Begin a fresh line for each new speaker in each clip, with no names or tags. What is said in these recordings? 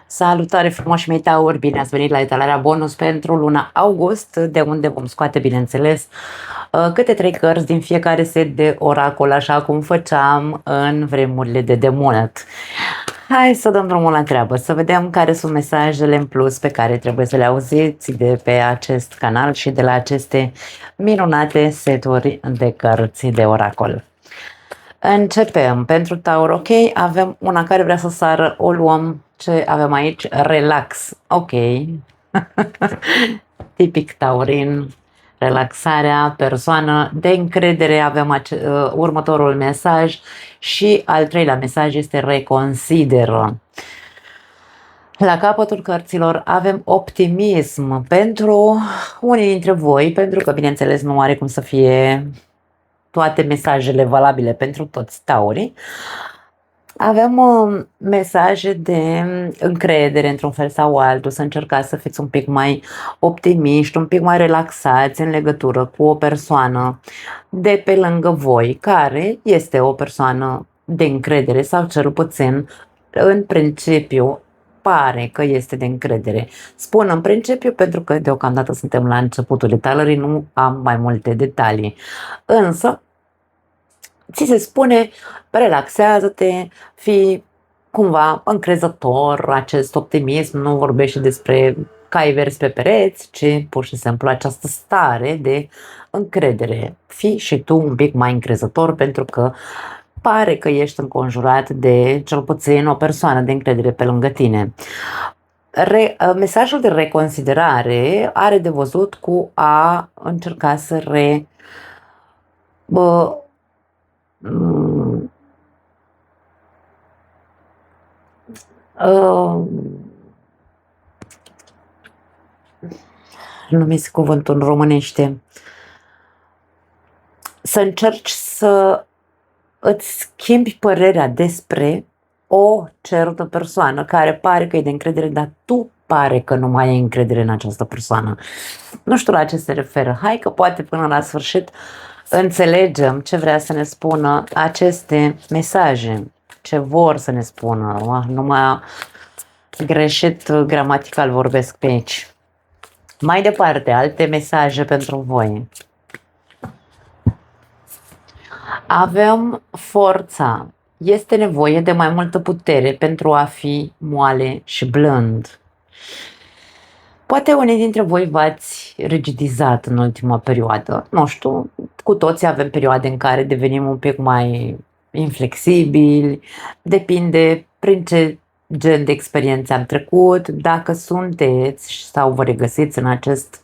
Salutare frumoși mei tauri, bine ați venit la etalarea bonus pentru luna august, de unde vom scoate, bineînțeles, câte 3 cărți din fiecare set de oracol, așa cum făceam în vremurile de demult. Hai să dăm drumul la treabă, să vedem care sunt mesajele în plus pe care trebuie să le auziți de pe acest canal și de la aceste minunate seturi de cărți de oracol. Începem. Pentru Taur, ok, avem una care vrea să sară, o luăm. Ce avem aici? Relax. Ok. Tipic taurin. Relaxarea, persoană de încredere. Avem următorul mesaj și al treilea mesaj este reconsideră. La capătul cărților avem optimism pentru unii dintre voi, pentru că, bineînțeles, nu are cum să fie toate mesajele valabile pentru toți taurii. Avem mesaje de încredere într-un fel sau altul, să încercați să fiți un pic mai optimiști, un pic mai relaxați în legătură cu o persoană de pe lângă voi, care este o persoană de încredere sau cel puțin în principiu pare că este de încredere. Spun în principiu pentru că deocamdată suntem la începutul etalării, nu am mai multe detalii. Însă ți se spune, relaxează-te, fii cumva încrezător, acest optimism nu vorbește despre cai verzi pe pereți, ci pur și simplu această stare de încredere. Fii și tu un pic mai încrezător pentru că pare că ești înconjurat de cel puțin o persoană de încredere pe lângă tine. Mesajul de reconsiderare are de văzut cu a încerca să nu mi-e cuvântul în românește. Să încerci să îți schimbi părerea despre o certă persoană care pare că e de încredere, dar tu pare că nu mai ai încredere în această persoană. Nu știu la ce se referă. Hai că poate până la sfârșit înțelegem ce vrea să ne spună aceste mesaje, ce vor să ne spună. Numai greșit gramatical vorbesc pe aici. Mai departe, alte mesaje pentru voi. Avem forța. Este nevoie de mai multă putere pentru a fi moale și blând. Poate unii dintre voi v-ați rigidizat în ultima perioadă. Nu știu, cu toții avem perioade în care devenim un pic mai inflexibili. Depinde prin ce gen de experiențe am trecut. Dacă sunteți sau vă regăsiți în acest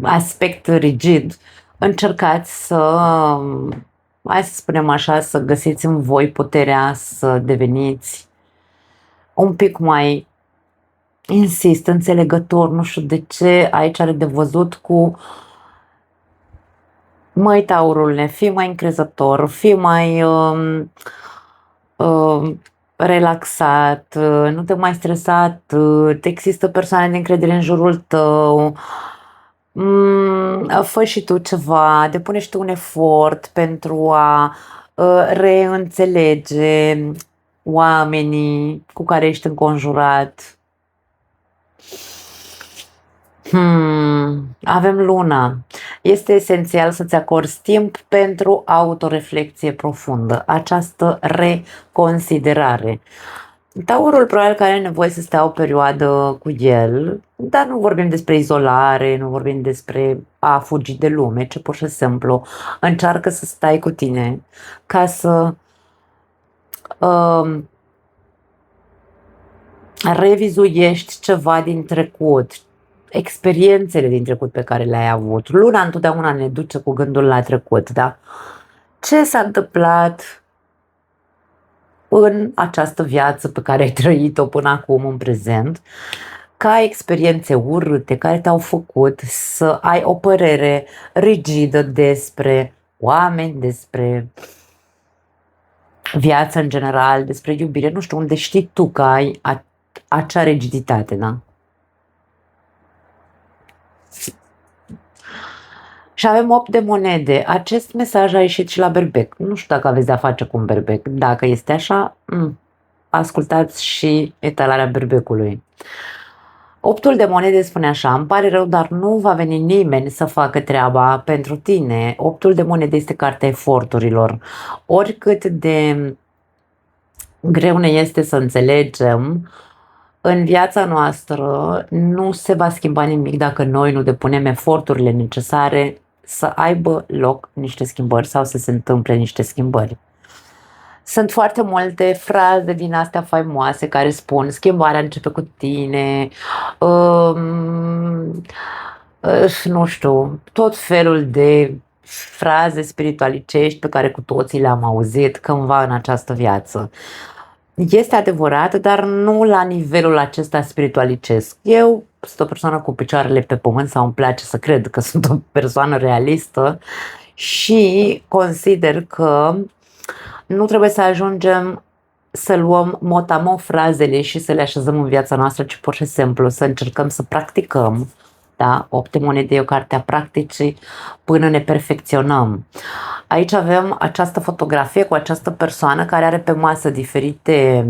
aspect rigid, încercați să, hai să spunem așa, să găsiți în voi puterea să deveniți un pic mai, insist, înțelegător, nu știu de ce, aici are de văzut cu, măi taurule, fii mai încrezător, fii mai relaxat, nu te mai stresa, există persoane de încredere în jurul tău, fă și tu ceva, depune și tu un efort pentru a reînțelege oamenii cu care ești înconjurat. Avem luna. Este esențial să-ți acorzi timp pentru autoreflecție profundă, această reconsiderare. Taurul probabil că are nevoie să stea o perioadă cu el, dar nu vorbim despre izolare, nu vorbim despre a fugi de lume, ci pur și simplu încearcă să stai cu tine ca să revizuiești ceva din trecut, experiențele din trecut pe care le-ai avut. Luna întotdeauna ne duce cu gândul la trecut, da? Ce s-a întâmplat în această viață pe care ai trăit-o până acum în prezent, ca experiențe urâte care te-au făcut să ai o părere rigidă despre oameni, despre viață în general, despre iubire, nu știu, unde știi tu că ai acea rigiditate, da? Și avem 8 de monede. Acest mesaj a ieșit și la berbec. Nu știu dacă aveți de-a face cu un berbec. Dacă este așa, ascultați și etalarea berbecului. Optul de monede spune așa: îmi pare rău, dar nu va veni nimeni să facă treaba pentru tine. Optul de monede este cartea eforturilor. Oricât de greu ne este să înțelegem, în viața noastră nu se va schimba nimic dacă noi nu depunem eforturile necesare să aibă loc niște schimbări sau să se întâmple niște schimbări. Sunt foarte multe fraze din astea faimoase care spun schimbarea începe cu tine, nu știu, tot felul de fraze spiritualicești pe care cu toții le-am auzit cândva în această viață. Este adevărat, dar nu la nivelul acesta spiritualicesc. Eu sunt o persoană cu picioarele pe pământ sau îmi place să cred că sunt o persoană realistă și consider că nu trebuie să ajungem să luăm mot-a-mot frazele și să le așezăm în viața noastră, ci pur și simplu să încercăm să practicăm. Da? 8 monede e o carte a practicii până ne perfecționăm. Aici avem această fotografie cu această persoană care are pe masă diferite,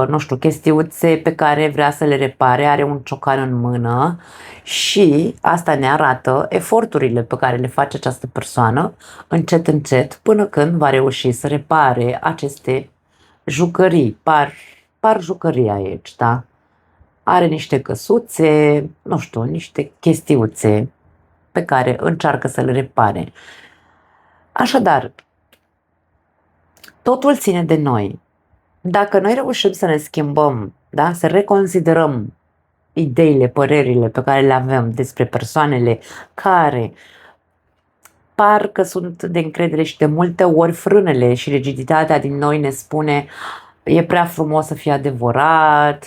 nu știu, chestiuțe pe care vrea să le repare, are un ciocan în mână și asta ne arată eforturile pe care le face această persoană încet, încet, până când va reuși să repare aceste jucării. Par jucării aici, da? Are niște căsuțe, nu știu, niște chestiuțe pe care încearcă să le repare. Așadar, totul ține de noi. Dacă noi reușim să ne schimbăm, da? Să reconsiderăm ideile, părerile pe care le avem despre persoanele care par că sunt de încredere și de multe ori frânele și rigiditatea din noi ne spune e prea frumos să fie adevărat,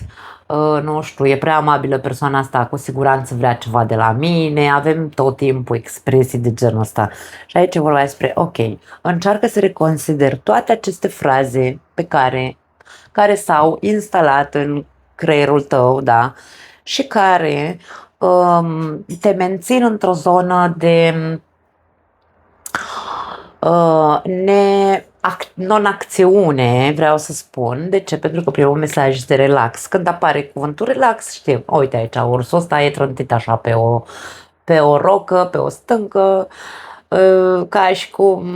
nu știu, e prea amabilă persoana asta, cu siguranță vrea ceva de la mine, avem tot timpul expresii de genul ăsta. Și aici vorba despre, ok, încearcă să reconsider toate aceste fraze pe care s-au instalat în creierul tău, da, și care te mențin într-o zonă de non-acțiune, vreau să spun. De ce? Pentru că primul mesaj este relax. Când apare cuvântul relax, știm, uite aici, ursul ăsta e trântit așa pe o rocă, pe o stâncă, ca și cum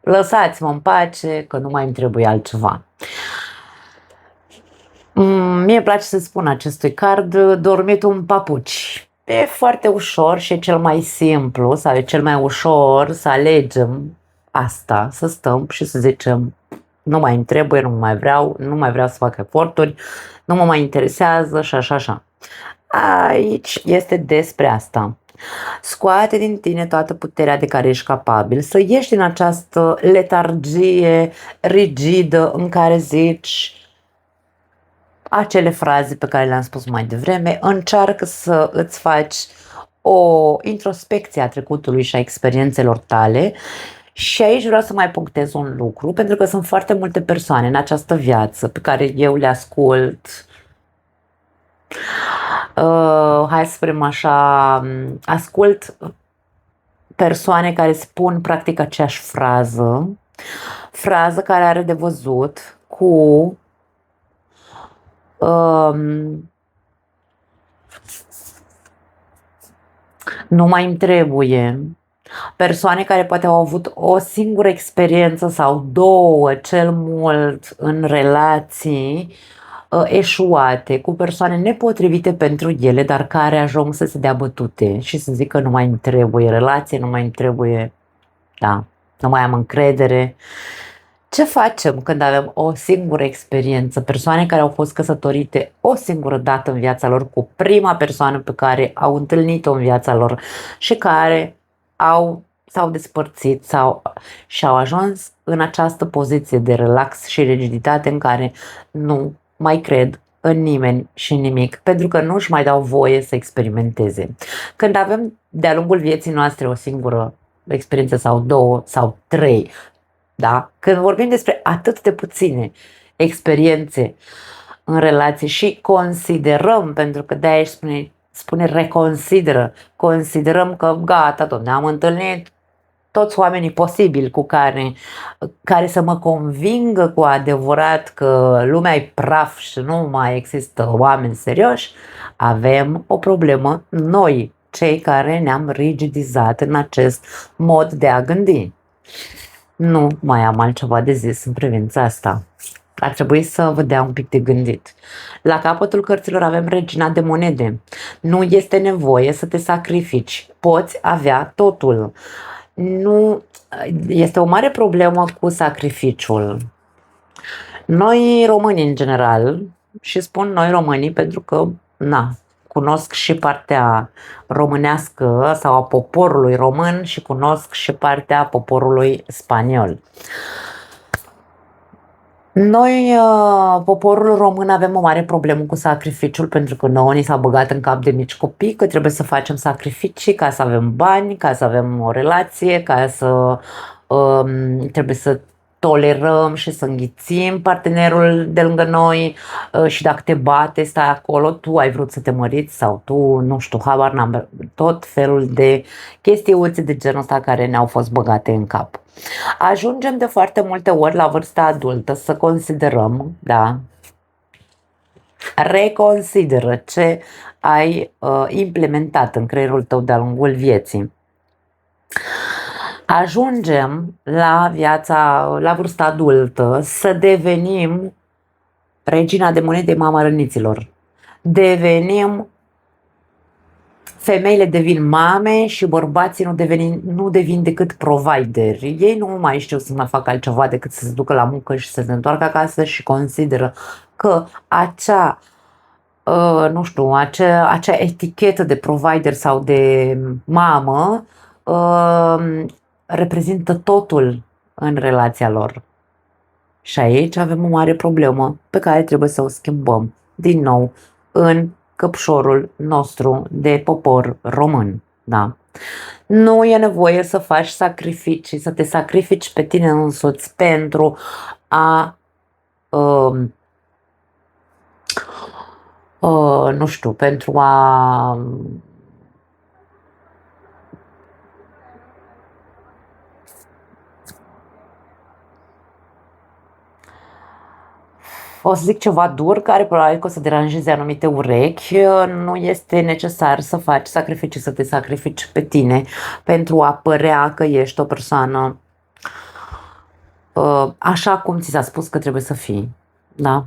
lăsați-mă în pace, că nu mai îmi trebuie altceva. Mie îmi place să spun acestui card, dormitul în papuci. E foarte ușor și e cel mai simplu sau e cel mai ușor să alegem asta, să stăm și să zicem nu mai îmi trebuie, nu mai vreau să fac eforturi, nu mă mai interesează și așa. Aici este despre asta. Scoate din tine toată puterea de care ești capabil, să ieși din această letargie rigidă în care zici acele fraze pe care le-am spus mai devreme. Încearcă să îți faci o introspecție a trecutului și a experiențelor tale. Și aici vreau să mai punctez un lucru, pentru că sunt foarte multe persoane în această viață pe care eu le ascult. Hai să spunem așa, ascult persoane care spun practic aceeași frază care are de văzut cu nu mai îmi trebuie. Persoane care poate au avut o singură experiență sau două, cel mult, în relații eșuate, cu persoane nepotrivite pentru ele, dar care ajung să se dea bătute și să zică nu mai îmi trebuie relație, nu mai îmi trebuie, da, nu mai am încredere. Ce facem când avem o singură experiență? Persoane care au fost căsătorite o singură dată în viața lor cu prima persoană pe care au întâlnit-o în viața lor și care s-au despărțit și au ajuns în această poziție de relax și rigiditate în care nu mai cred în nimeni și în nimic, pentru că nu își mai dau voie să experimenteze. Când avem de-a lungul vieții noastre o singură experiență sau două sau trei, da? Când vorbim despre atât de puține experiențe în relație și considerăm, pentru că de-aia spune reconsideră, considerăm că gata, dom'le, am întâlnit toți oamenii posibili care să mă convingă cu adevărat că lumea e praf și nu mai există oameni serioși, avem o problemă noi, cei care ne-am rigidizat în acest mod de a gândi. Nu mai am altceva de zis în privința asta. Ar trebui să vă dea un pic de gândit. La capătul cărților avem Regina de monede. Nu este nevoie să te sacrifici. Poți avea totul. Nu este o mare problemă cu sacrificiul. Noi români în general, și spun noi românii pentru că cunosc și partea românească sau a poporului român și cunosc și partea poporului spaniol. Noi, poporul român, avem o mare problemă cu sacrificiul pentru că nouă ni s-a băgat în cap de mici copii că trebuie să facem sacrificii ca să avem bani, ca să avem o relație, ca să trebuie să tolerăm și să înghițim partenerul de lângă noi și dacă te bate, stai acolo, tu ai vrut să te măriți sau tu, nu știu, habar n-am, tot felul de chestiuțe de genul ăsta care ne-au fost băgate în cap. Ajungem de foarte multe ori la vârsta adultă să considerăm, reconsideră ce ai implementat în creierul tău de-a lungul vieții. Ajungem la vârsta adultă să devenim regina de monede, mama răniților. Femeile devin mame și bărbații nu devin decât provideri. Ei nu mai știu să mai facă altceva decât să se ducă la muncă și să se întoarcă acasă și consideră că acea etichetă de provider sau de mamă reprezintă totul în relația lor. Și aici avem o mare problemă pe care trebuie să o schimbăm din nou în căpșorul nostru de popor român. Da? Nu e nevoie să faci sacrificii, să te sacrifici pe tine însuți pentru pentru a o să zic ceva dur, care probabil că o să deranjeze anumite urechi. Nu este necesar să faci sacrificii, să te sacrifici pe tine pentru a părea că ești o persoană așa cum ți s-a spus că trebuie să fii. Da?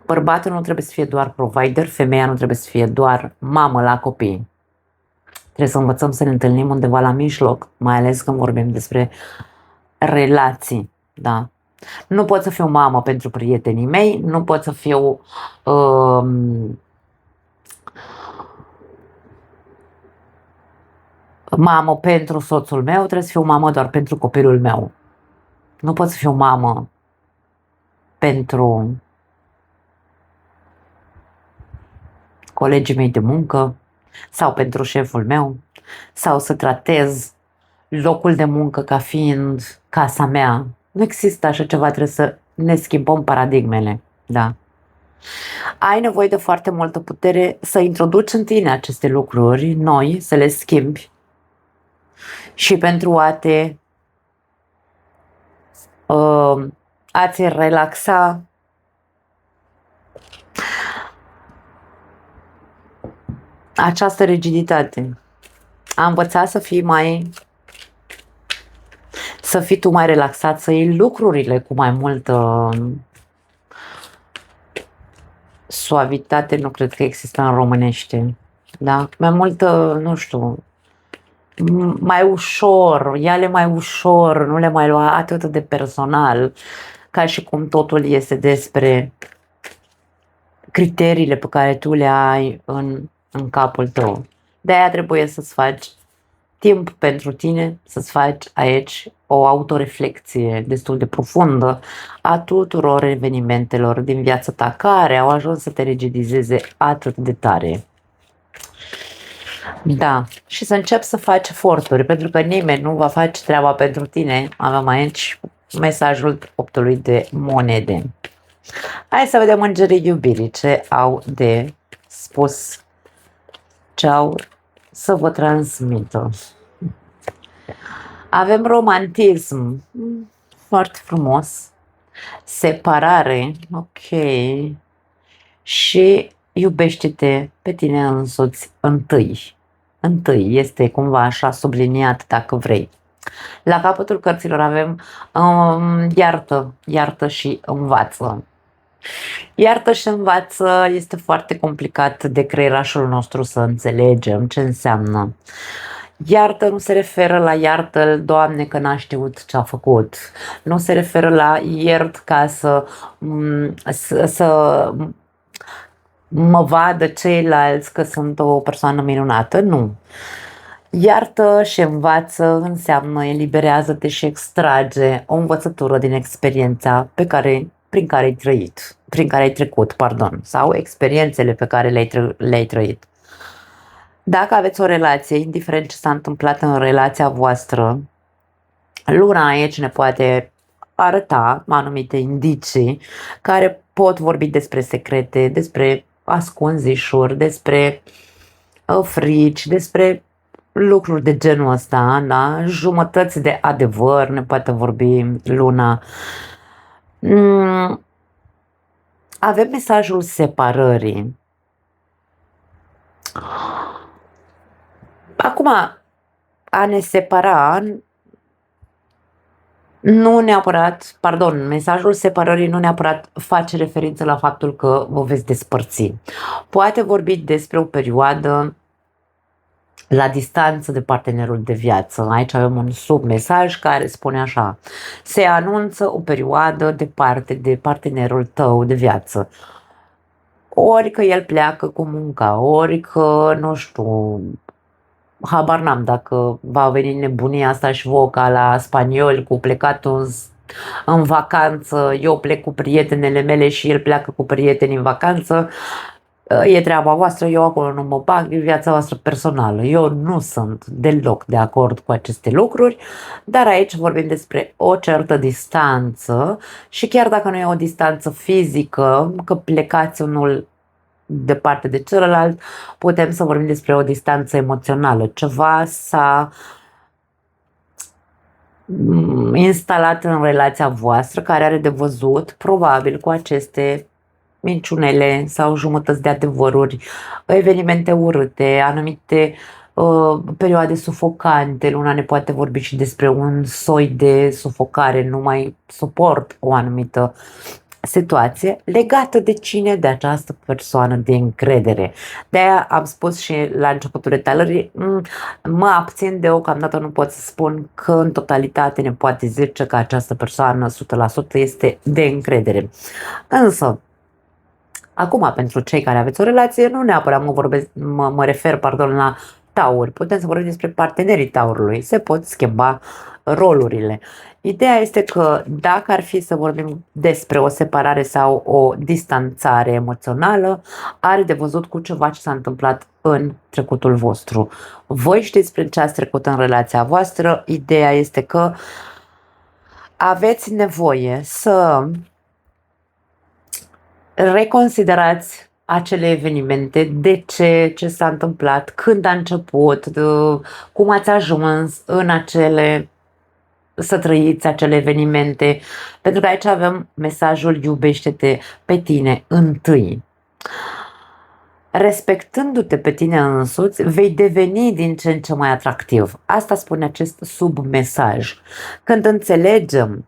Bărbatul nu trebuie să fie doar provider, femeia nu trebuie să fie doar mamă la copii. Trebuie să învățăm să ne întâlnim undeva la mijloc, mai ales când vorbim despre relații. Da? Nu pot să fiu mamă pentru prietenii mei, nu pot să fiu mamă pentru soțul meu, trebuie să fiu mamă doar pentru copilul meu. Nu pot să fiu mamă pentru colegii mei de muncă sau pentru șeful meu sau să tratez locul de muncă ca fiind casa mea. Nu există așa ceva, trebuie să ne schimbăm paradigmele. Da. Ai nevoie de foarte multă putere să introduci în tine aceste lucruri noi, să le schimbi și pentru a-ți relaxa această rigiditate. A învăța să fii tu mai relaxat, să iei lucrurile cu mai multă suavitate, nu cred că există în românește. Da? Mai multă, nu știu, mai ușor, ia-le mai ușor, nu le mai lua atât de personal, ca și cum totul este despre criteriile pe care tu le ai în capul tău. De-aia trebuie să-ți faci timp pentru tine, să-ți faci aici o autoreflecție destul de profundă a tuturor evenimentelor din viața ta care au ajuns să te rigidizeze atât de tare. Da, și să începi să faci eforturi, pentru că nimeni nu va face treaba pentru tine. Avem aici mesajul 8-ului de monede. Hai să vedem îngerii iubirii ce au de spus, ce au să vă transmită. Avem romantism, foarte frumos, separare, ok, și iubește-te pe tine însuți întâi. Întâi este cumva așa subliniat dacă vrei. La capătul cărților avem iartă și învață. Iartă și învață este foarte complicat de creierașul nostru să înțelegem ce înseamnă. Iartă nu se referă la iartă-l, Doamne, că n-a știut ce a făcut. Nu se referă la iert ca să mă vadă ceilalți că sunt o persoană minunată. Nu. Iartă și învață înseamnă eliberează-te și extrage o învățătură din experiența prin care ai trăit, prin care ai trecut, pardon, sau experiențele pe care le-ai trăit. Dacă aveți o relație, indiferent ce s-a întâmplat în relația voastră, luna aici ne poate arăta anumite indicii care pot vorbi despre secrete, despre ascunzișuri, despre frici, despre lucruri de genul ăsta, da? Jumătăți de adevăr ne poate vorbi luna. Avem mesajul separării. Acum, a ne separa nu neapărat, pardon, mesajul separării nu neapărat face referință la faptul că vă veți despărți. Poate vorbi despre o perioadă la distanță de partenerul de viață. Aici avem un submesaj care spune așa: se anunță o perioadă departe de partenerul tău de viață. Ori că el pleacă cu munca, ori că, nu știu, habar n-am dacă va veni nebunia asta și vouă ca la spanioli cu plecatul în vacanță, eu plec cu prietenele mele și el pleacă cu prietenii în vacanță. E treaba voastră, eu acolo nu mă bag, e viața voastră personală. Eu nu sunt deloc de acord cu aceste lucruri, dar aici vorbim despre o certă distanță și chiar dacă nu e o distanță fizică, că plecați unul departe de celălalt, putem să vorbim despre o distanță emoțională. Ceva s-a instalat în relația voastră care are de văzut probabil cu aceste minciunele sau jumătăți de adevăruri, evenimente urâte, anumite perioade sufocante. Luna ne poate vorbi și despre un soi de sufocare, nu mai suport o anumită situație legată de cine? De această persoană de încredere. De-aia am spus și la începutul etalării, mă abțin deocamdată, nu pot să spun că în totalitate ne poate zice că această persoană 100% este de încredere. Însă, acum, pentru cei care aveți o relație, nu neapărat mă refer la tauri. Putem să vorbim despre partenerii taurului. Se pot schimba rolurile. Ideea este că dacă ar fi să vorbim despre o separare sau o distanțare emoțională, are de văzut cu ceva ce s-a întâmplat în trecutul vostru. Voi știți prin ce ați trecut în relația voastră. Ideea este că aveți nevoie să reconsiderați acele evenimente, de ce s-a întâmplat, când a început, cum ați ajuns în să trăiți acele evenimente, pentru că aici avem mesajul iubește-te pe tine întâi. Respectându-te pe tine însuți, vei deveni din ce în ce mai atractiv. Asta spune acest submesaj. Când înțelegem,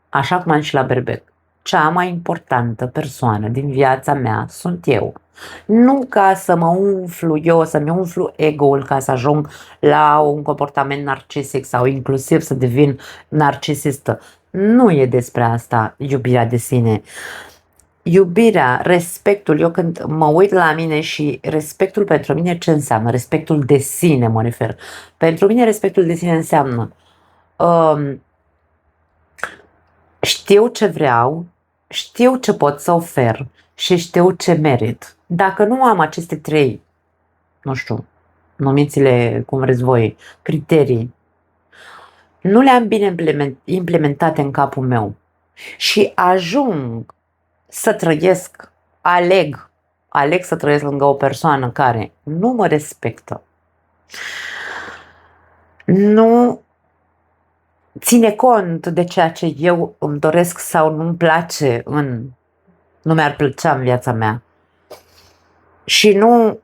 așa cum am și la berbec, cea mai importantă persoană din viața mea sunt eu. Nu ca să mă umflu eu, să-mi umflu ego-ul ca să ajung la un comportament narcisic sau inclusiv să devin narcisistă. Nu e despre asta iubirea de sine. Iubirea, respectul, eu când mă uit la mine și respectul pentru mine ce înseamnă? Respectul de sine mă refer. Pentru mine respectul de sine înseamnă știu ce vreau, știu ce pot să ofer și știu ce merit. Dacă nu am aceste trei, nu știu, numiți-le cum vreți voi, criterii, nu le-am bine implementate în capul meu și ajung să trăiesc, aleg să trăiesc lângă o persoană care nu mă respectă, nu ține cont de ceea ce eu îmi doresc sau nu-mi place nu mi-ar plăcea în viața mea și nu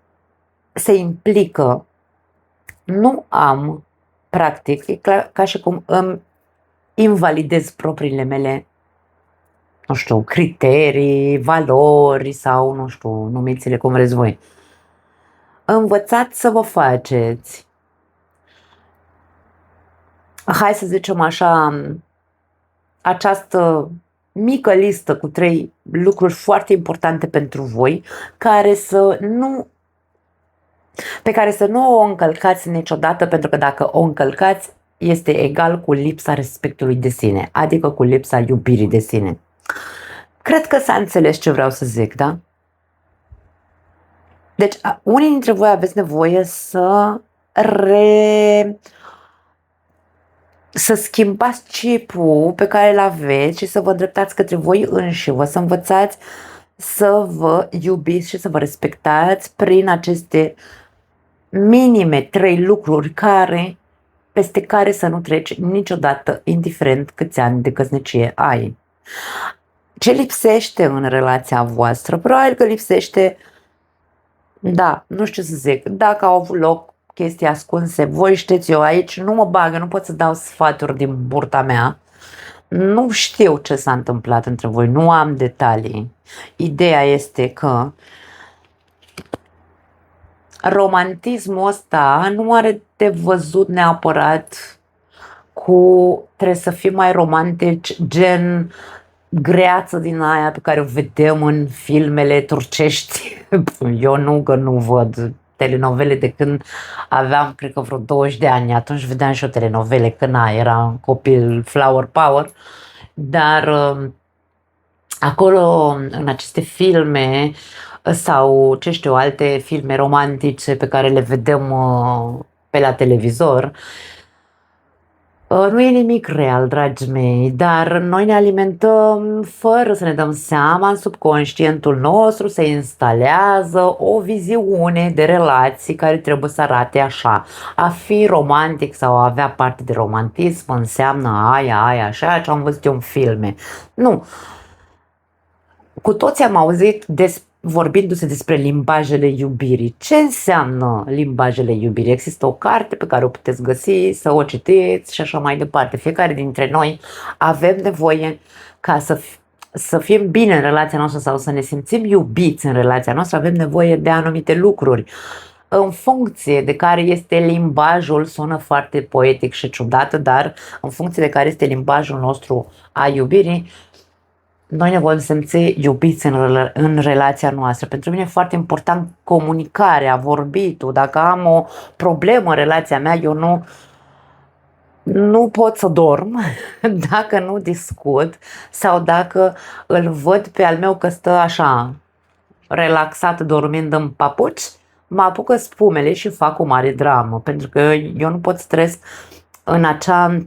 se implică, nu am, practic, e ca și cum îmi invalidez propriile mele, nu știu, criterii, valori sau, nu știu, numiți-le cum vreți voi. Învățați să vă faceți, hai să zicem așa, această mică listă cu 3 lucruri foarte importante pentru voi, pe care să nu o încălcați niciodată, pentru că dacă o încălcați, este egal cu lipsa respectului de sine, adică cu lipsa iubirii de sine. Cred că s-a înțeles ce vreau să zic, da? Deci, unii dintre voi aveți nevoie să schimbați chipul pe care îl aveți și să vă îndreptați către voi înșivă, să învățați să vă iubiți și să vă respectați prin aceste minime 3 lucruri peste care să nu treci niciodată, indiferent câți ani de căsnicie ai. Ce lipsește în relația voastră? Probabil că lipsește, da, nu știu ce să zic, dacă au avut loc chestii ascunse, voi știți, eu aici nu mă bag, nu pot să dau sfaturi din burta mea, nu știu ce s-a întâmplat între voi, nu am detalii. Ideea este că romantismul ăsta nu are de văzut neapărat trebuie să fim mai romantici, gen greață din aia pe care o vedem în filmele turcești. Eu nu văd telenovele de când aveam, cred că vreo 20 de ani. Atunci vedeam și o telenovele când eram copil, Flower Power. Dar acolo, în aceste filme sau, ce știu, alte filme romantice pe care le vedem pe la televizor, nu e nimic real, dragii mei, dar noi ne alimentăm fără să ne dăm seama, în subconștientul nostru se instalează o viziune de relații care trebuie să arate așa. A fi romantic sau a avea parte de romantism înseamnă aia, așa ce am văzut eu în filme. Nu. Cu toți am auzit vorbindu-se despre limbajele iubirii. Ce înseamnă limbajele iubirii? Există o carte pe care o puteți găsi, să o citiți și așa mai departe. Fiecare dintre noi avem nevoie ca să fim bine în relația noastră sau să ne simțim iubiți în relația noastră, avem nevoie de anumite lucruri. În funcție de care este limbajul, sună foarte poetic și ciudat, dar în funcție de care este limbajul nostru a iubirii, noi ne vom simți iubiți în relația noastră. Pentru mine e foarte important comunicarea, vorbitul. Dacă am o problemă în relația mea, eu nu pot să dorm dacă nu discut sau dacă îl văd pe al meu că stă așa relaxat dormind în papuci, mă apucă spumele și fac o mare dramă, pentru că eu nu pot să trăiesc în acea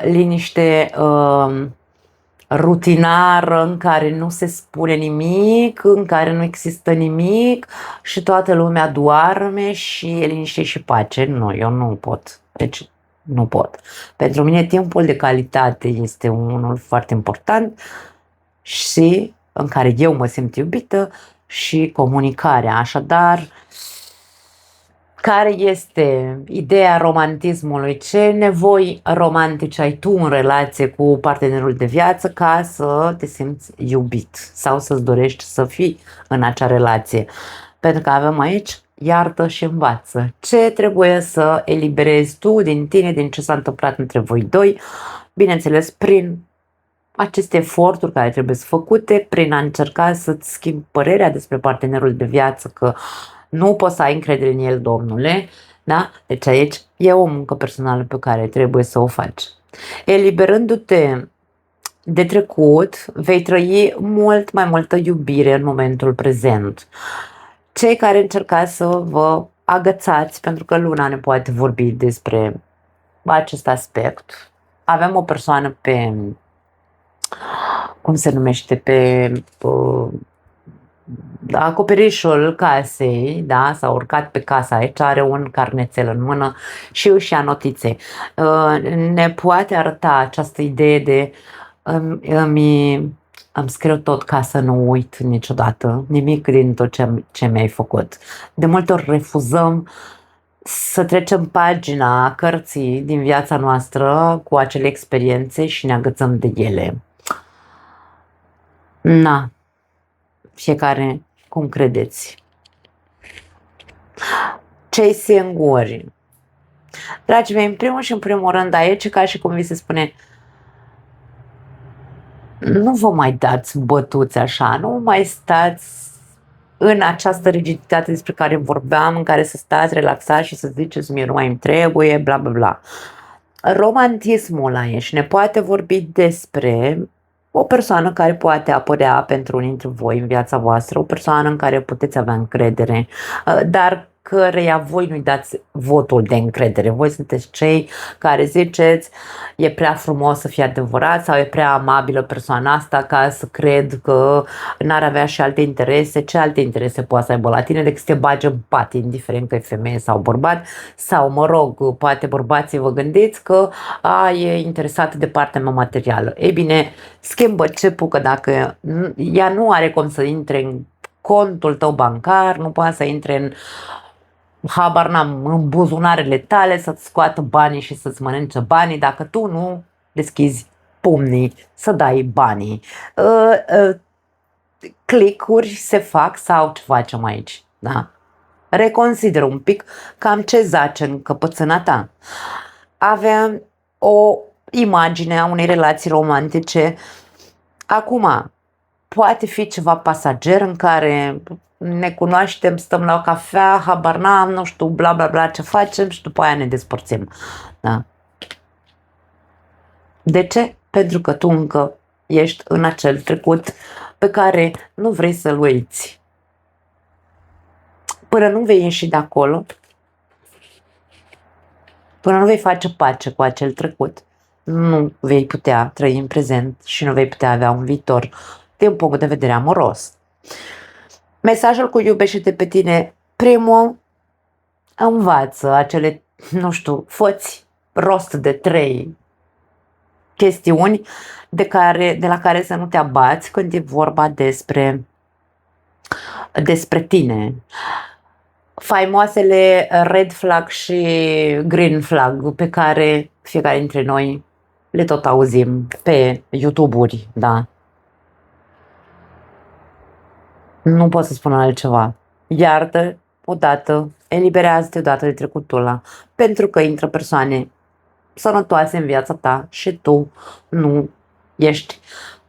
liniște rutinară în care nu se spune nimic, în care nu există nimic și toată lumea doarme și e liniște și pace. Nu, eu nu pot. Deci nu pot. Pentru mine timpul de calitate este unul foarte important și în care eu mă simt iubită și comunicarea. Așadar, care este ideea romantismului? Ce nevoi romantice ai tu în relație cu partenerul de viață ca să te simți iubit sau să-ți dorești să fii în acea relație? Pentru că avem aici iartă și învață. Ce trebuie să eliberezi tu din tine, din ce s-a întâmplat între voi doi? Bineînțeles, prin aceste eforturi care trebuie să făcute, prin a încerca să-ți schimbi părerea despre partenerul de viață, că nu poți să ai încredere în el, domnule, da? Deci aici e o muncă personală pe care trebuie să o faci. Eliberându-te de trecut, vei trăi mult mai multă iubire în momentul prezent. Cei care încercați să vă agățați, pentru că Luna ne poate vorbi despre acest aspect. Avem o persoană cum se numește, acoperișul casei, da, s-a urcat pe casa aici, are un carnețel în mână și își ia notițe. Ne poate arăta această idee de îmi scriu tot ca să nu uit niciodată nimic din tot ce mi-ai făcut. De multe ori refuzăm să trecem pagina cărții din viața noastră cu acele experiențe și ne agățăm de ele. Na, fiecare cum credeți. Cei singuri. Dragii mei, în primul și în primul rând, aici ca și cum vi se spune, nu vă mai dați bătuți așa, nu mai stați în această rigiditate despre care vorbeam, în care să stați relaxați și să ziceți mie nu mai îmi trebuie, bla bla bla. Romantismul aici ne poate vorbi despre o persoană care poate apărea pentru unii dintre voi în viața voastră, o persoană în care puteți avea încredere, dar căreia voi nu-i dați votul de încredere. Voi sunteți cei care ziceți e prea frumos să fie adevărat sau e prea amabilă persoana asta ca să cred că n-ar avea și alte interese. Ce alte interese poate să aibă la tine decât să te bage în pat, indiferent că e femeie sau bărbat, sau mă rog, poate bărbații vă gândiți că e interesată de partea mea materială. Ei bine, schimbă cepul, că dacă ea nu are cum să intre în contul tău bancar, nu poate să intre în habar n-am, în buzunarele tale, să-ți scoată banii și să-ți mănânce banii dacă tu nu deschizi pumnii să dai banii. Clicuri se fac sau ce facem aici? Da? Reconsideră un pic cam ce zace în căpățâna ta. Aveam o imagine a unei relații romantice. Acum, poate fi ceva pasager în care ne cunoaștem, stăm la o cafea, habar n-am, nu știu, bla bla bla, ce facem și după aia ne despărțim. Da? De ce? Pentru că tu încă ești în acel trecut pe care nu vrei să-l uiți. Până nu vei ieși de acolo, până nu vei face pace cu acel trecut, nu vei putea trăi în prezent și nu vei putea avea un viitor din punct de vedere amoros. Mesajul cu iubește-te pe tine, primul, învață acele, nu știu, fă-ți rost de 3 chestiuni de la care să nu te abați când e vorba despre tine. Faimoasele red flag și green flag pe care fiecare dintre noi le tot auzim pe YouTube-uri, da? Nu pot să spun altceva. Iartă odată, eliberează-te odată de trecutul ăla, pentru că intră persoane sănătoase în viața ta și tu nu ești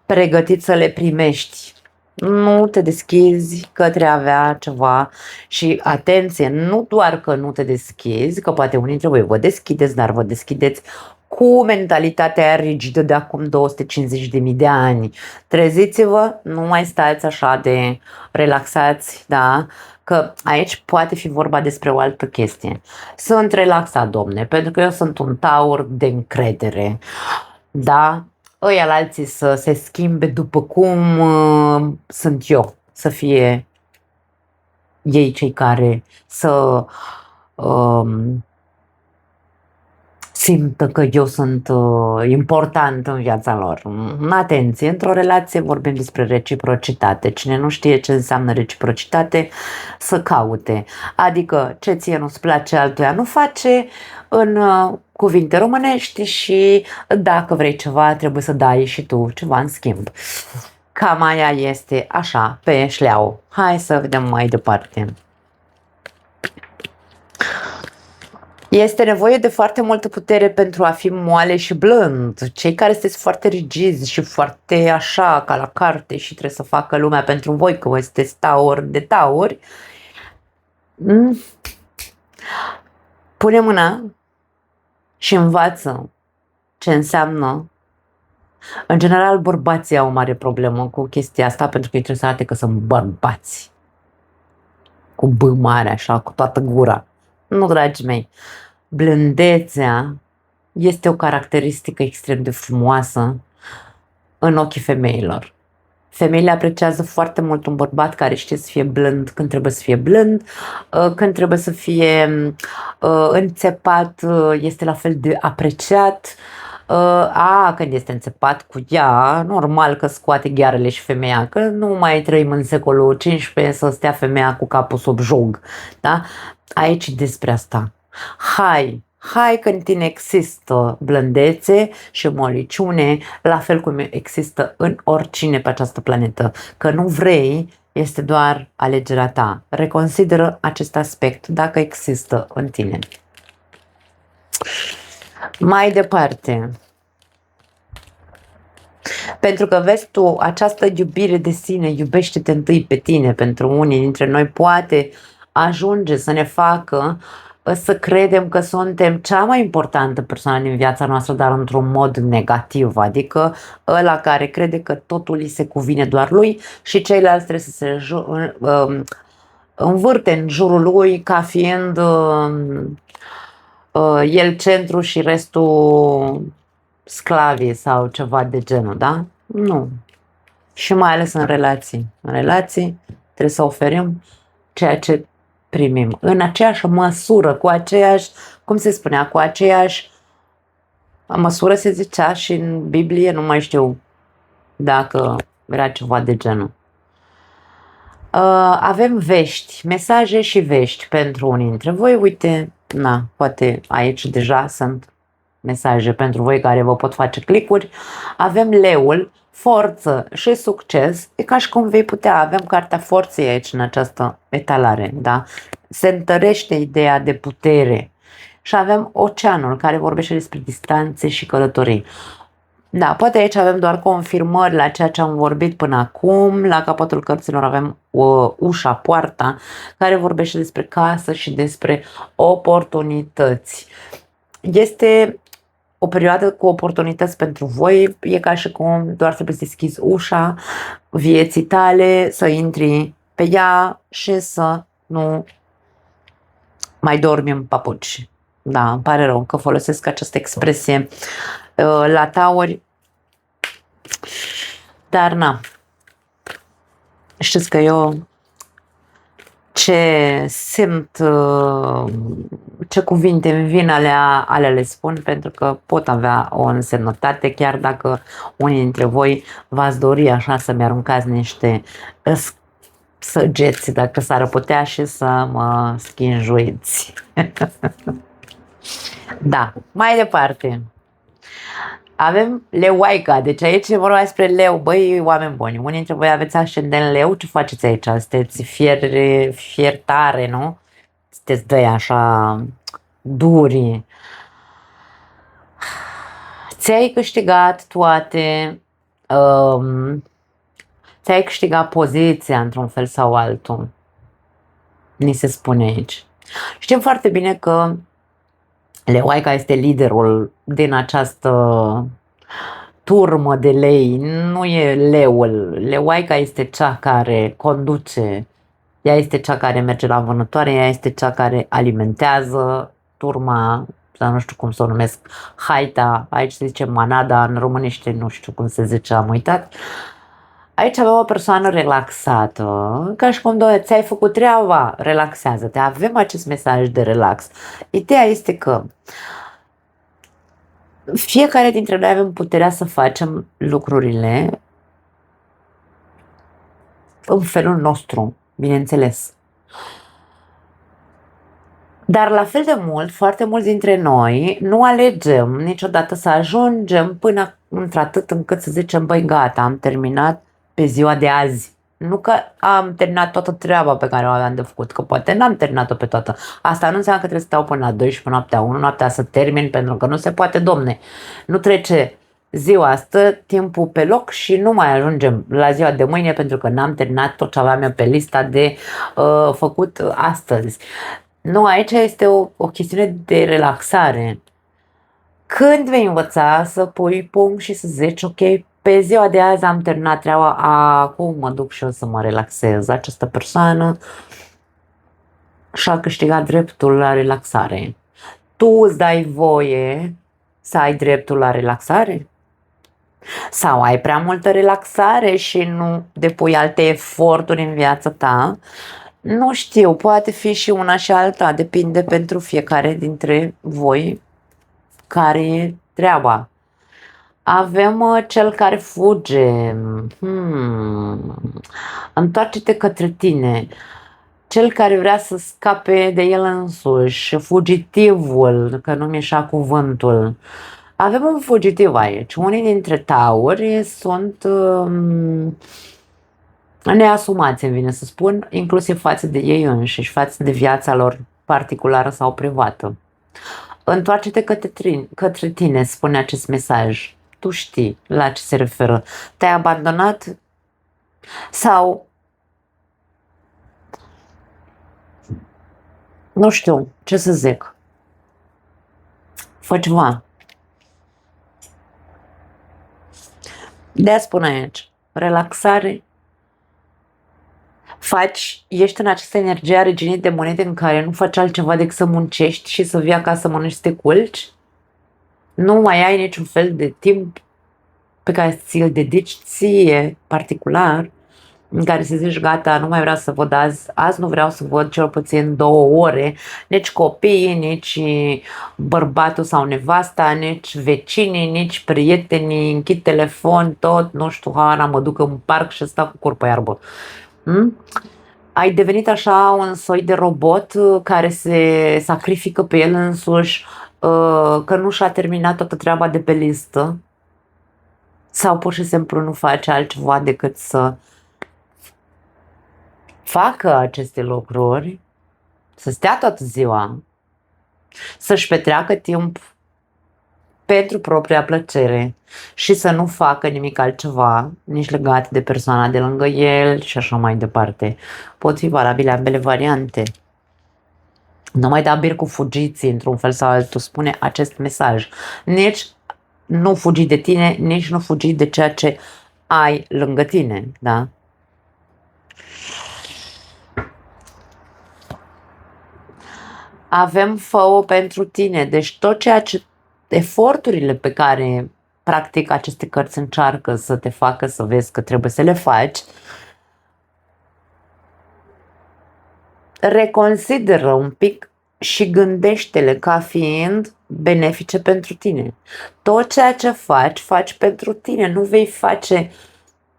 pregătit să le primești. Nu te deschizi către a avea ceva și atenție, nu doar că nu te deschizi, că poate unii dintre voi vă deschideți, dar vă deschideți cu mentalitatea aia rigidă de acum 250.000 de ani. Treziți-vă, nu mai stați așa de relaxați, da? Că aici poate fi vorba despre o altă chestie. Sunt relaxat, domne, pentru că eu sunt un taur de încredere, da? Ăia la alții să se schimbe după cum sunt eu, să fie ei cei care să simtă că eu sunt important în viața lor. Atenție, într-o relație vorbim despre reciprocitate. Cine nu știe ce înseamnă reciprocitate, să caute. Adică ce ție nu-ți place, altuia nu face, în cuvinte românești, și dacă vrei ceva, trebuie să dai și tu ceva în schimb. Cam aia este așa, pe șleau. Hai să vedem mai departe. Este nevoie de foarte multă putere pentru a fi moale și blând. Cei care sunteți foarte rigizi și foarte așa, ca la carte, și trebuie să facă lumea pentru voi, că voi sunteți tauri de tauri, pune mâna și învață ce înseamnă. În general, bărbații au o mare problemă cu chestia asta, pentru că ei trebuie să arate că sunt bărbați. Cu B mare, așa, cu toată gura. Nu, dragii mei, blândețea este o caracteristică extrem de frumoasă în ochii femeilor. Femeile apreciază foarte mult un bărbat care știe să fie blând când trebuie să fie blând, când trebuie să fie înțepat, este la fel de apreciat. Când este înțepat cu ea, normal că scoate ghearele și femeia, că nu mai trăim în secolul XV să stea femeia cu capul sub jug. Da? Aici despre asta. Hai că în tine există blândețe și moliciune, la fel cum există în oricine pe această planetă. Că nu vrei, este doar alegerea ta. Reconsideră acest aspect dacă există în tine. Mai departe. Pentru că vezi tu, această iubire de sine, iubește-te întâi pe tine, pentru unii dintre noi poate ajunge să ne facă să credem că suntem cea mai importantă persoană din viața noastră, dar într-un mod negativ, adică ăla care crede că totul îi se cuvine doar lui și ceilalți trebuie să se învârte în jurul lui ca fiind el centru și restul sclavii sau ceva de genul, da? Nu. Și mai ales în relații. În relații trebuie să oferim ceea ce primim. În aceeași măsură, cu aceeași, cum se spunea, cu aceeași măsură se zicea și în Biblie, nu mai știu dacă era ceva de genul. Avem vești, mesaje și vești pentru unii dintre voi. Uite, poate aici deja sunt mesaje pentru voi care vă pot face clicuri. Avem leul, forță și succes. E ca și cum vei putea, avem cartea forței aici în această etalare, da? Se întărește ideea de putere. Și avem oceanul care vorbește despre distanțe și călătorii. Da, poate aici avem doar confirmări la ceea ce am vorbit până acum. La capătul cărților avem ușa, poarta, care vorbește despre casă și despre oportunități. Este o perioadă cu oportunități pentru voi, e ca și cum doar trebuie să deschizi ușa vieții tale, să intri pe ea și să nu mai dormi în papuci. Da, îmi pare rău că folosesc această expresie la tauri, dar știți că eu ce simt, ce cuvinte îmi vin, alea le spun, pentru că pot avea o însemnătate, chiar dacă unii dintre voi v-ați dori așa să-mi aruncați niște săgeți, dacă s-ar putea, și să mă schinjuiți. Da, mai departe. Avem leuaica, deci aici e vorba despre leu. Băi, oameni buni, unii dintre voi aveți ascendent leu, ce faceți aici? Sunteți fiertare, nu? Sunteți doi așa duri. Ți-ai câștigat toate, ți-ai câștigat poziția într-un fel sau altul. Ni se spune aici. Știm foarte bine că leuaica este liderul din această turmă de lei, nu e leul. Leuaica este cea care conduce, ea este cea care merge la vânătoare, ea este cea care alimentează turma, sau nu știu cum să o numesc, haita, aici se zice manada, în românește nu știu cum se zice, am uitat. Aici avem o persoană relaxată, ca și cum, doamne, ți-ai făcut treaba, relaxează-te. Avem acest mesaj de relax. Ideea este că fiecare dintre noi avem puterea să facem lucrurile în felul nostru, bineînțeles. Dar la fel de mult, foarte mulți dintre noi nu alegem niciodată să ajungem până într-atât încât să zicem, băi, gata, am terminat pe ziua de azi. Nu că am terminat toată treaba pe care o aveam de făcut, că poate n-am terminat-o pe toată. Asta nu înseamnă că trebuie să stau până la 12, noaptea 1, noaptea să termin, pentru că nu se poate, domne. Nu trece ziua, stă timpul pe loc și nu mai ajungem la ziua de mâine pentru că n-am terminat tot ce aveam eu pe lista de făcut astăzi. Nu, aici este o chestiune de relaxare. Când vei învăța să pui punct și să zici, ok, pe ziua de azi am terminat treaba, acum mă duc și eu să mă relaxez. Această persoană și-a câștigat dreptul la relaxare. Tu îți dai voie să ai dreptul la relaxare? Sau ai prea multă relaxare și nu depui alte eforturi în viața ta. Nu știu, poate fi și una și alta, depinde pentru fiecare dintre voi care e treaba. Avem cel care fuge. Întoarce-te către tine. Cel care vrea să scape de el însuși. Fugitivul, că nu mi ieșea cuvântul. Avem un fugitiv aici. Unii dintre tauri sunt neasumați, îmi vine să spun, inclusiv față de ei înșiși, față de viața lor particulară sau privată. Întoarce-te către tine, spune acest mesaj. Tu știi la ce se referă. Te-ai abandonat sau nu știu ce să zic. Fă ceva. De-aia spun aici, relaxare. Ești în această energie a reginei de monede în care nu faci altceva decât să muncești și să vii acasă să mănânci, să te culci. Nu mai ai niciun fel de timp pe care ți-l dedici ție particular, în care să zici gata, nu mai vreau să văd azi nu vreau să văd cel puțin 2 ore, nici copiii, nici bărbatul sau nevasta, nici vecinii, nici prietenii, închid telefon, tot, nu știu, Hana, mă duc în parc și stau cu cur pe iarbă. Ai devenit așa un soi de robot care se sacrifică pe el însuși, că nu și-a terminat toată treaba de pe listă sau pur și simplu nu face altceva decât să facă aceste lucruri, să stea toată ziua, să-și petreacă timp pentru propria plăcere și să nu facă nimic altceva, nici legat de persoana de lângă el și așa mai departe. Pot fi valabile ambele variante. Nu mai da bir cu fugiții într-un fel sau altul, spune acest mesaj. Nici nu fugi de tine, nici nu fugi de ceea ce ai lângă tine, da? Avem fă-o pentru tine, deci tot ceea ce eforturile pe care practic aceste cărți încearcă să te facă să vezi că trebuie să le faci, reconsideră un pic și gândește-le ca fiind benefice pentru tine. Tot ceea ce faci pentru tine,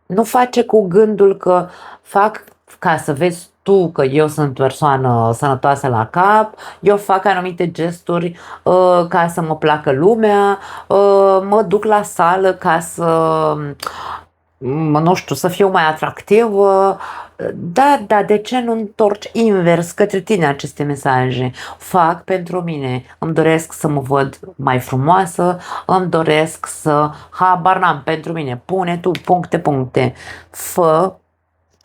nu face cu gândul că fac ca să vezi tu că eu sunt persoană sănătoasă la cap, eu fac anumite gesturi ca să mă placă lumea, mă duc la sală ca să, nu știu, să fiu mai atractivă. Da, de ce nu întorci invers către tine aceste mesaje? Fac pentru mine, îmi doresc să mă văd mai frumoasă, îmi doresc să, habar n-am, pentru mine, pune tu puncte,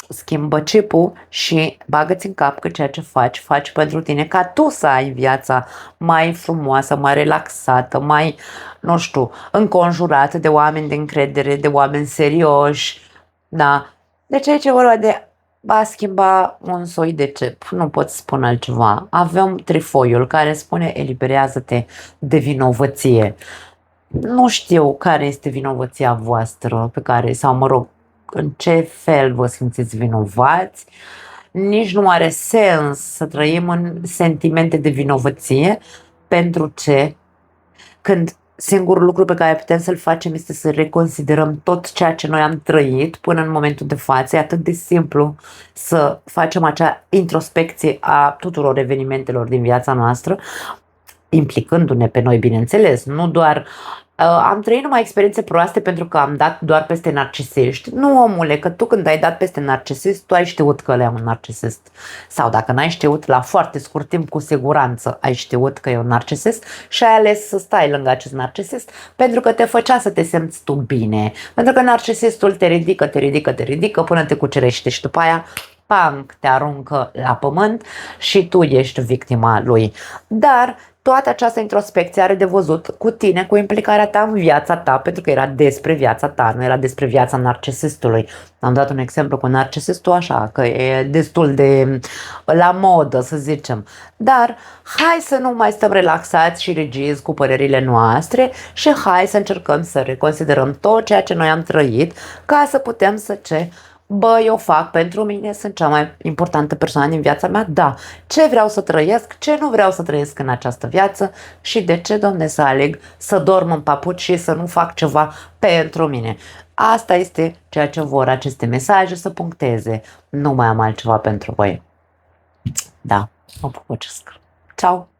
schimbă chipul și bagă-ți în cap că ceea ce faci pentru tine, ca tu să ai viața mai frumoasă, mai relaxată, mai, nu știu, înconjurată de oameni de încredere, de oameni serioși, da? Deci aici e vorba de a schimba un soi de chip, nu pot spune altceva. Avem trifoiul care spune eliberează-te de vinovăție. Nu știu care este vinovăția voastră pe care, sau mă rog, în ce fel vă simțiți vinovați. Nici nu are sens să trăim în sentimente de vinovăție. Pentru ce? Când singurul lucru pe care putem să-l facem este să reconsiderăm tot ceea ce noi am trăit până în momentul de față. E atât de simplu să facem acea introspecție a tuturor evenimentelor din viața noastră, implicându-ne pe noi, bineînțeles, nu doar am trăit numai experiențe proaste pentru că am dat doar peste narcisiști. Nu, omule, că tu când ai dat peste narcisist, tu ai știut că ăla e un narcisist. Sau dacă n-ai știut, la foarte scurt timp, cu siguranță ai știut că e un narcisist și ai ales să stai lângă acest narcisist pentru că te făcea să te simți tu bine. Pentru că narcisistul te ridică până te cucerește și după aia pang, te aruncă la pământ și tu ești victima lui. Dar Toată această introspecție are de văzut cu tine, cu implicarea ta în viața ta, pentru că era despre viața ta, nu era despre viața narcisistului. Am dat un exemplu cu narcisistul așa, că e destul de la modă, să zicem. Dar hai să nu mai stăm relaxați și rigizi cu părerile noastre și hai să încercăm să reconsiderăm tot ceea ce noi am trăit ca să putem să bă, eu fac pentru mine, sunt cea mai importantă persoană din viața mea, da. Ce vreau să trăiesc, ce nu vreau să trăiesc în această viață și de ce, Doamne, să aleg să dorm în papuci și să nu fac ceva pentru mine. Asta este ceea ce vor aceste mesaje să puncteze. Nu mai am altceva pentru voi. Da, mă pupăcesc. Ciao!